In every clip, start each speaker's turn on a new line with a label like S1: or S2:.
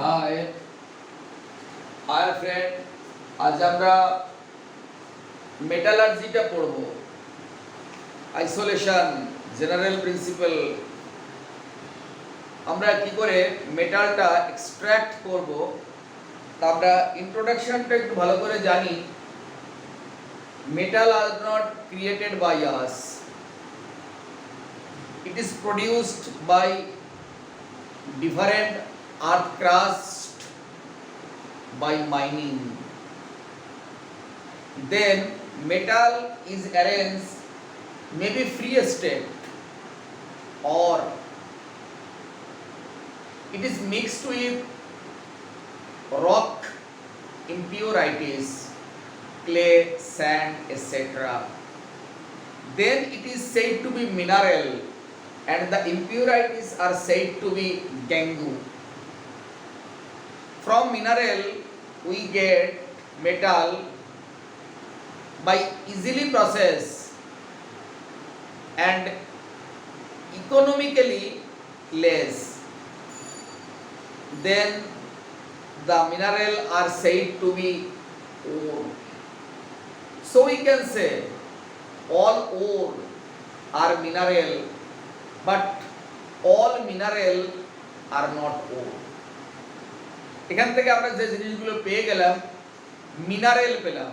S1: High hi friend, আজ আমরা মেটালার্জিটা পড়ব। আইসোলেশন, জেনারেল প্রিন্সিপাল, আমরা কি করে মেটালটা এক্সট্র্যাক্ট করব তা আমরা ইন্ট্রোডাকশনটা একটু ভালো করে জানি। Metal are not created by us, it is produced by different earth crust by mining. Then metal is arranged maybe free state or it is mixed with rock impurities, clay, sand, etc. Then it is said to be mineral and the impurities are said to be gangu. From mineral we get metal by easily process and economically less. Then the mineral are said to be ore. So we can say all ore are mineral, but all mineral are not ore. এখান থেকে আমরা যে জিনিসগুলো পেয়ে গেলাম, mineral পেলাম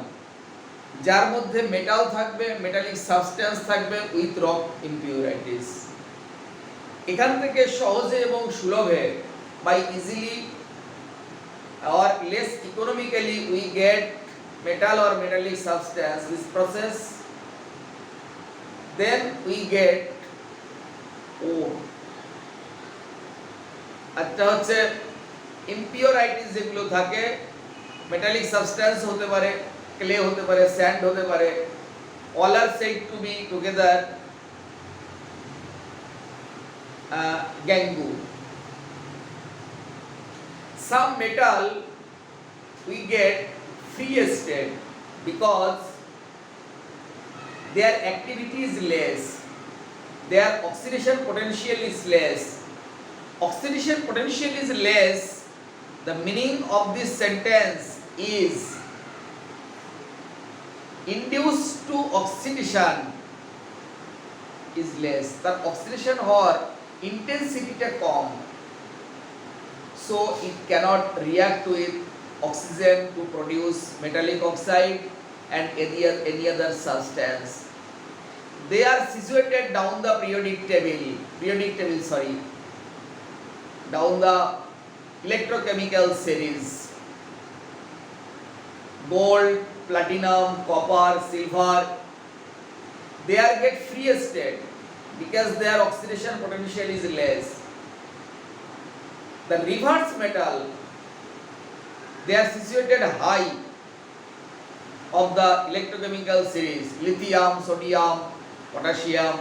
S1: যার মধ্যে মেটাল থাকবে, মেটালিক সাবস্টেন্স থাকবে উইথ রক ইম্পিউরিটিস। এখান থেকে সহজে এবং সুলভে by easily or less economically we get metal or metallic substance this process, then we get ore. আচ্ছা, হচ্ছে ইম্পিউরিটিস যেগুলো থাকে, মেটালিক সাবস্টেন্স হতে পারে, ক্লে হতে পারে, স্যান্ড হতে পারে, all are said to be together gangu. Some metal we get free state because their activity is less, their oxidation potential is less. Oxidation potential is less, the meaning of this sentence is induced to oxidation is less, তার oxidation হওয়ার ইন্টেন্সিটিটা কম, so it cannot react with oxygen to produce metallic oxide and any other substance. They are situated down the periodic table, down the electrochemical series. Gold, platinum, copper, silver, they are get free state because their oxidation potential is less. The reverse metal, they are situated high of the electrochemical series, lithium, sodium, potassium,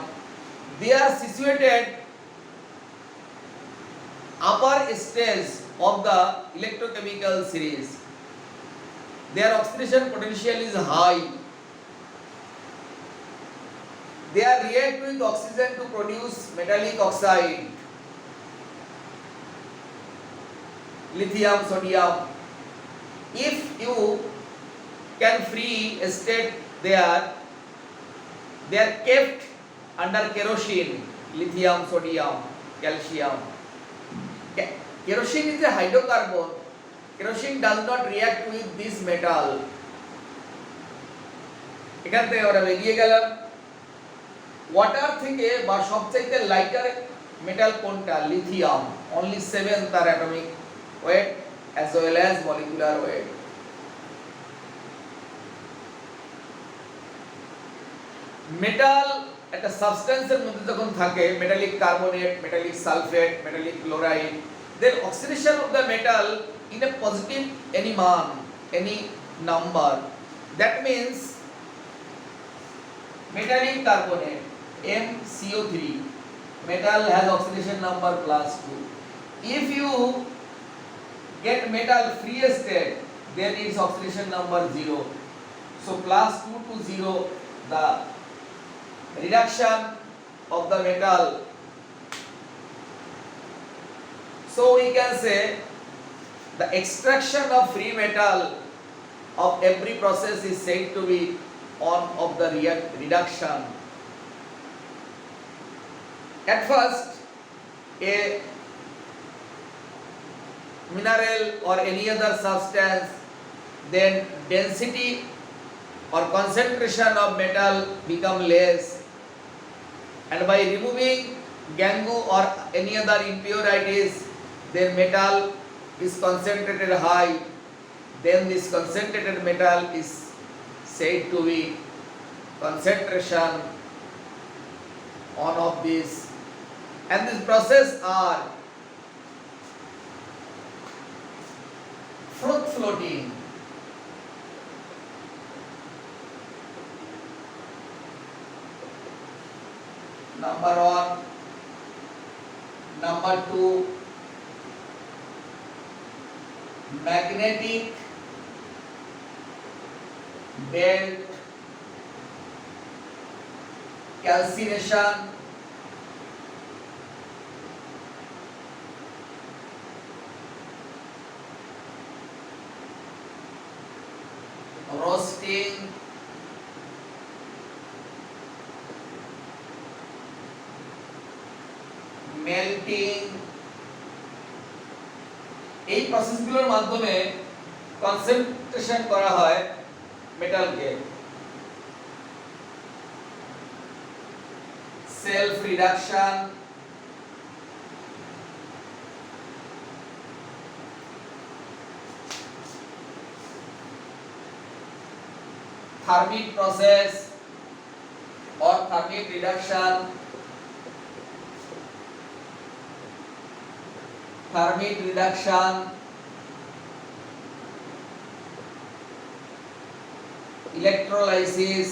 S1: they are situated upper stage of the electrochemical series. Their oxidation potential is high. They are react with oxygen to produce metallic oxide, lithium, sodium. If you can free state they are kept under kerosene, lithium, sodium, calcium. Kerosene is a hydrocarbon. Kerosene does not react with this metal. এখান থেকে আমরা বেরিয়ে গেলাম। Water থেকে বা সবচেয়ে lighter metal কোনটা? Lithium. only 7 তার atomic weight as well as molecular weight. Metal একটা সাবস্টেন্সের মধ্যে যখন থাকে, metallic carbonate, metallic sulphate, metallic chloride, then oxidation of the metal in a positive any মান, any number, that means metallic carbonate MCO3, metal has oxidation number +2. If you get metal free state, then its oxidation number 0. So +2 to 0, the reduction of the metal. So we can say The extraction of free metal of every process is said to be one of the reduction. At first, a mineral or any other substance, then density or concentration of metal become less, and by removing gangue or any other impurities, then metal is concentrated high. Then this concentrated metal is said to be concentration on of this, and this process are fruit floating. Number 1. Number 2, magnetic belt calcination. Roasting, melting, এই প্রসেসগুলোর মাধ্যমে concentration করা হয় মেটালকে। Self reduction, thermic process or thermic reduction, thermic reduction, electrolysis,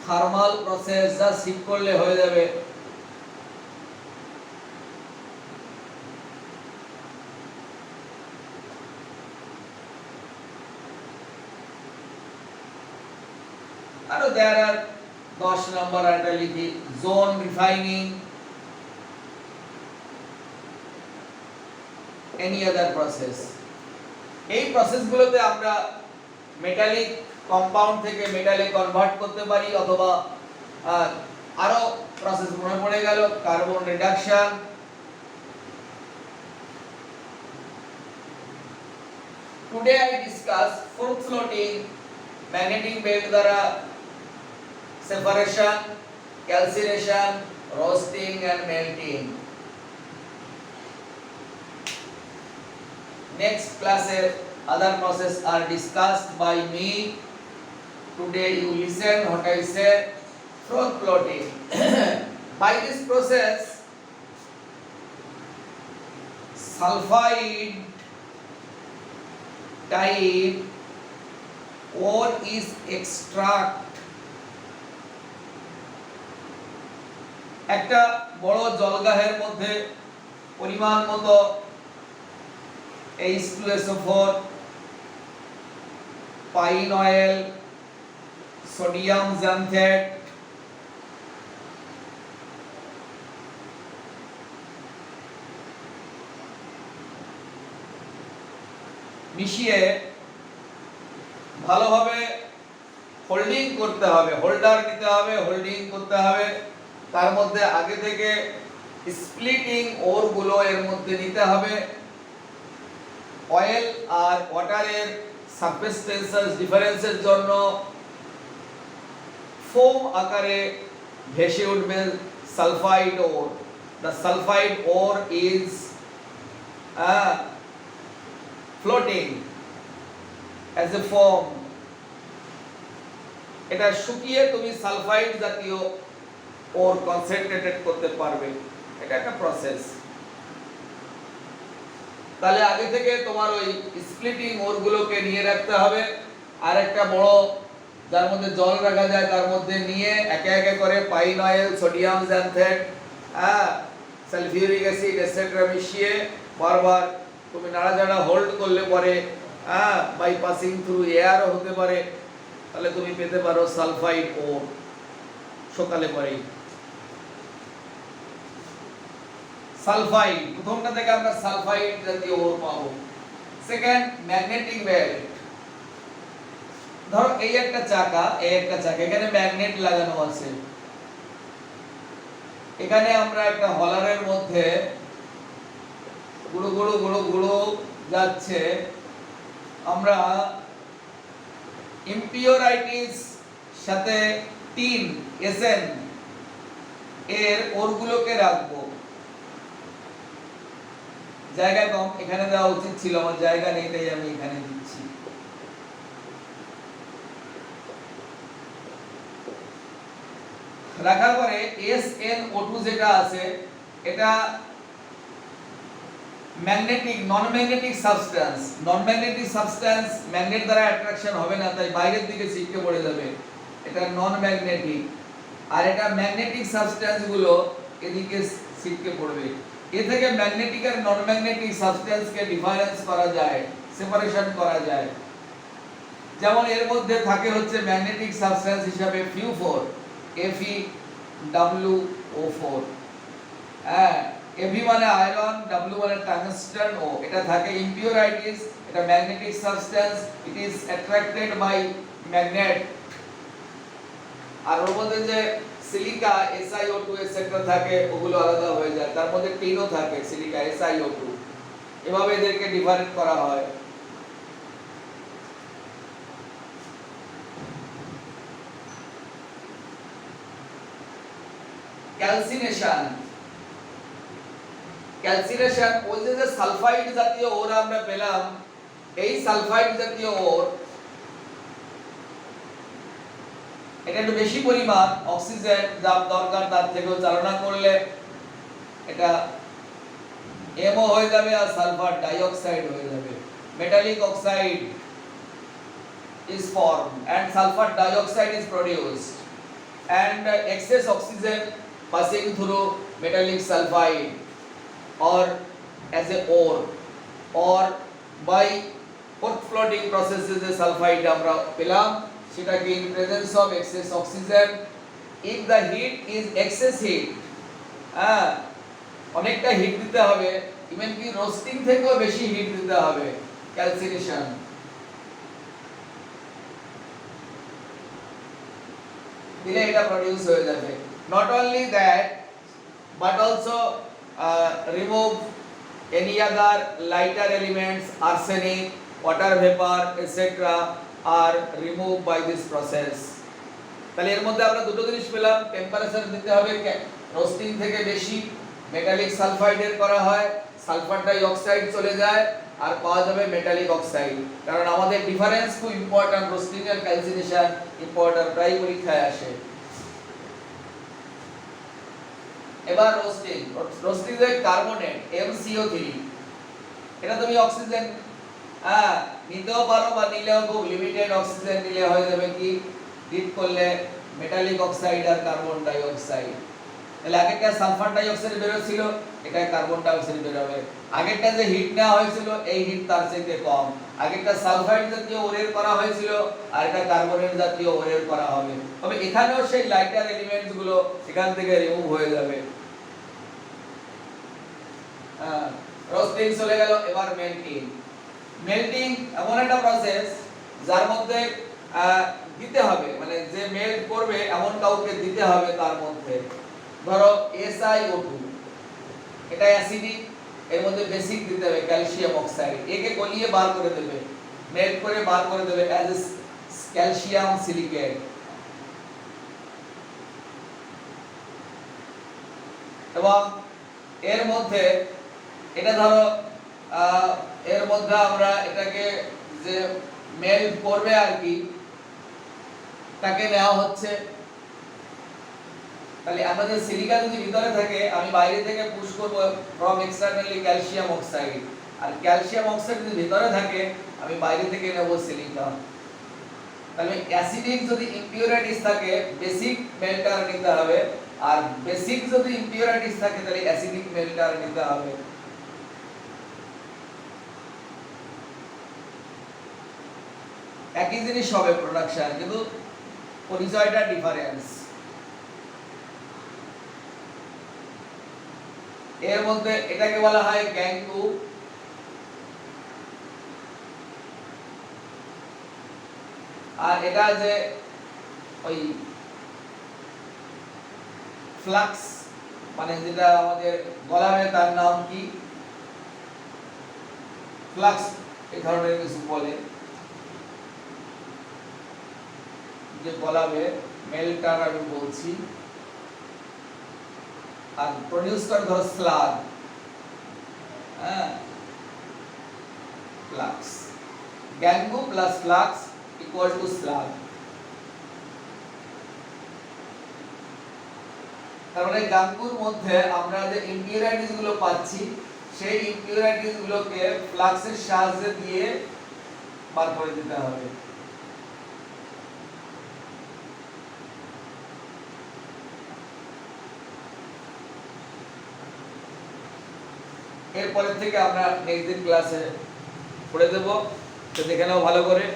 S1: thermal process just heat করলে হয়ে যাবে। আর there are 10 নম্বর এটা লিখি zone refining, any other process। এই প্রসেসগুলোতে আমরা মেটালিক কম্পাউন্ড থেকে মেটালে কনভার্ট করতে পারি, অথবা আরো প্রসেস মনে পড়ে গেল carbon reduction, today I discuss fruit floating, magnetic belt দ্বারা separation, calcination, roasting and melting। Next class other process are discussed by me. Today you listen what I say, fruit floating। By this process sulfide type ore is extract। একটা বড় জলগাহের মধ্যে পরিমাণ মতো H2SO4, pine oil, sodium xanthate, মিশিয়ে ভালোভাবে holding করতে হবে, holder নিতে হবে, হোল্ডিং করতে হবে। তার মধ্যে আগে থেকে স্প্লিটিং ওর গুলো এর মধ্যে নিতে হবে। অয়েল আর ওয়াটারের সারফেস টেনশন ডিফারেন্সের জন্য ফোম আকারে ভেসে উঠবে sulphide or. The sulfide ore is floating as a foam। এটা শুকিয়ে তুমি সালফাইড জাতীয় ওর কনসেন্ট্রেটেড করতে পারবে, এটা একটা প্রসেস। তাহলে আগে থেকে তোমার ওই স্প্লিটিং ওরগুলোকে নিয়ে রাখতে হবে, আর একটা বড় যার মধ্যে জল রাখা যায় তার মধ্যে নিয়ে একে একে করে pine oil, sodium xanthate, sulphuric acid etcetera মিশিয়ে বারবার তুমি নাড়াচাড়া হোল্ড করলে পরে বাই পাসিং থ্রু এয়ারও হতে পারে, তাহলে তুমি পেতে পারো সালফাইড ওর। সকালে পড়ি। সালফাইড, প্রথমটা থেকে আমরা সালফাইড জাতীয় ওর পাবো। Second, magnetic belt. ধরো এই একটা চাকা, এখানে ম্যাগনেট লাগানো আছে। এখানে আমরা একটা হলারের মধ্যে গুড়ো গুড়ো গুড়ো গুড়ো যাচ্ছে, আমরা ইম্পিওরাইটিস সাথে টিন এসএন এর ওরগুলোকে রাখবো। জায়গা কম, এখানে দেওয়া উচিত ছিল, আমার জায়গা নেই তাই আমি এখানে দিচ্ছি। রাখার পরে SnO2 যেটা আছে এটা magnetic non magnetic substance. Non magnetic substance magnet দ্বারা অ্যাট্রাকশন হবে না, তাই বাইরের দিকে ছিটকে পড়ে যাবে, এটা নন ম্যাগনেটিক। আর এটা ম্যাগনেটিক সাবস্টেন্স গুলো এদিকে ছিটকে পড়বে। এ থেকে ম্যাগনেটিক আর নন ম্যাগনেটিক সাবস্টেন্স কে ডিফারেন্স করা যায়, সেপারেশন করা যায়। যেমন এর মধ্যে থাকে হচ্ছে ম্যাগনেটিক সাবস্টেন্স হিসাবে Fe4, FeWO4। হ্যাঁ, Fe মানে আয়রন, W মানে টাংস্টেন, O এটা থাকে ইম্পিউরিটিস, এটা magnetic substance, it is attracted by magnet. আর ওর মধ্যে যে সিলিকা SiO2 এটসেট্রা থাকে ওগুলো আলাদা হয়ে যায়, তার মধ্যে টিনও থাকে সিলিকা SiO2। এভাবে এদেরকে ডিফারেন্ট করা হয়। ক্যালসিনেশন, ক্যালসিনেশন ওই যে সালফাইড জাতীয় ওর আমরা পেলাম, এই সালফাইড জাতীয় ওর এটা একটু বেশি পরিমাণ অক্সিজেন যা দরকার তার থেকেও চালনা করলে এটা MO হয়ে যাবে আর সালফার ডাইঅক্সাইড হয়ে যাবে। Metallic oxide is formed and sulfur dioxide is produced, and excess oxygen passing through metallic sulfide or as a ore or by fourth floating processes the sulfide আমরা পেলাম, সেটা কি in presence of excess oxygen, if the heat is excess heat, অনেকটা hit দিতে হবে, even কি roasting থেকেও বেশি হিট দিতে হবে, ক্যালসিনেশন। দিলে এটা প্রডিউস হয়ে যাবে। Not only that but also remove any other lighter elements, arsenic, water vapour etcetera আর রিমুভ বাই দিস প্রসেস। তাহলে এর মধ্যে আমরা দুটো জিনিস পেলাম, টেম্পারেচার দিতে হবে রোস্টিং থেকে বেশি, মেটালিক সালফাইডের করা হয়, সালফার ডাই অক্সাইড চলে যায় আর পাওয়া যাবে মেটালিক অক্সাইড। কারণ আমাদের ডিফারেন্স খুব ইম্পর্টেন্ট, রোস্টিং এর ক্যালসিনেশন ইম্পর্টেন্ট, প্রায় পরীক্ষায় আসে। এবার রোস্টিং এর কার্বনেট MCO3, এটা তুমি অক্সিজেন নিতেও পারো বা নিলেও খুব লিমিটেড অক্সিজেন নিলে হয়ে যাবে কি হিট করলে মেটালিক অক্সাইড আর কার্বন ডাই অক্সাইড। তাহলে আগেরটা সালফার ডাই অক্সাইড বের হচ্ছিল, এটা কার্বন ডাই অক্সাইড বের হবে। আগেরটা যে হিট নেওয়া হয়েছিল এই হিট তার থেকে কম, আগেরটা সালফাইড জাতীয় ওরের করা হয়েছিল আর এটা কার্বনের জাতীয় ওরের করা হবে। তবে এখানেও সেই লাইটার এলিমেন্টস গুলো এখান থেকে রিমুভ হয়ে যাবে। রোস্টিং চলে গেল, এবার মেল্টিং। মেল্টিং এমন একটা প্রসেস যার মধ্যে দিতে হবে, মানে যে মেল্ট করবে এমন কাউকে দিতে হবে তার মধ্যে। ধরো SiO2, এটা অ্যাসিডিক, এর মধ্যে বেসিক দিতে হবে ক্যালসিয়াম অক্সাইড, একে গলিয়ে বার করে দেবে, মেল্ট করে বার করে দেবে অ্যাজ ক্যালসিয়াম সিলিকেট। এবং এর মধ্যে এটা ধরো এর মধ্যে আমরা এটাকে যে মেল্ট করবে আর কি তাকে নেওয়া হচ্ছে। তাহলে আমাদের সিলিকা যদি ভিতরে থাকে, আমি বাইরে থেকে পুশ করব ফ্রম এক্সটারনালি ক্যালসিয়াম অক্সাইড, আর ক্যালসিয়াম অক্সাইড যদি ভিতরে থাকে আমি বাইরে থেকে নেব সিলিকা। তাহলে অ্যাসিডিক যদি ইমপিউরিটিস থাকে বেসিক মেল্টার নিতে হবে, আর বেসিক যদি ইমপিউরিটিস থাকে তাহলে অ্যাসিডিক মেল্টার নিতে হবে। একই জিনিস হবে প্রোডাকশন, কিন্তু পরিচয়টা ডিফারেন্স। এর মধ্যে এটাকে বলা হয় গ্যাংগু, আর এটা যে ওই ফ্লাক্স মানে যেটা আমাদের গলাবে তার নাম কি, ফ্লাক্স এই ধরনের কিছু বলে যে গলাবে, মেলটার আমি বলছি, আর প্রডিউস করে ধরো স্লাগ, হ্যাঁ flux, gangue plus flux equal to slag. তারপরে গ্যাংগুর মধ্যে আমরা যে ইম্পিউরিটিস গুলো পাচ্ছি সেই ইম্পিউরিটিস গুলোকে ফ্লাক্সের সাহায্যে দিয়ে বার করে দিতে হবে। এরপরের থেকে আমরা নেক্সট দিন ক্লাসে পড়ে দেব, তো দেখে নাও ভালো করে।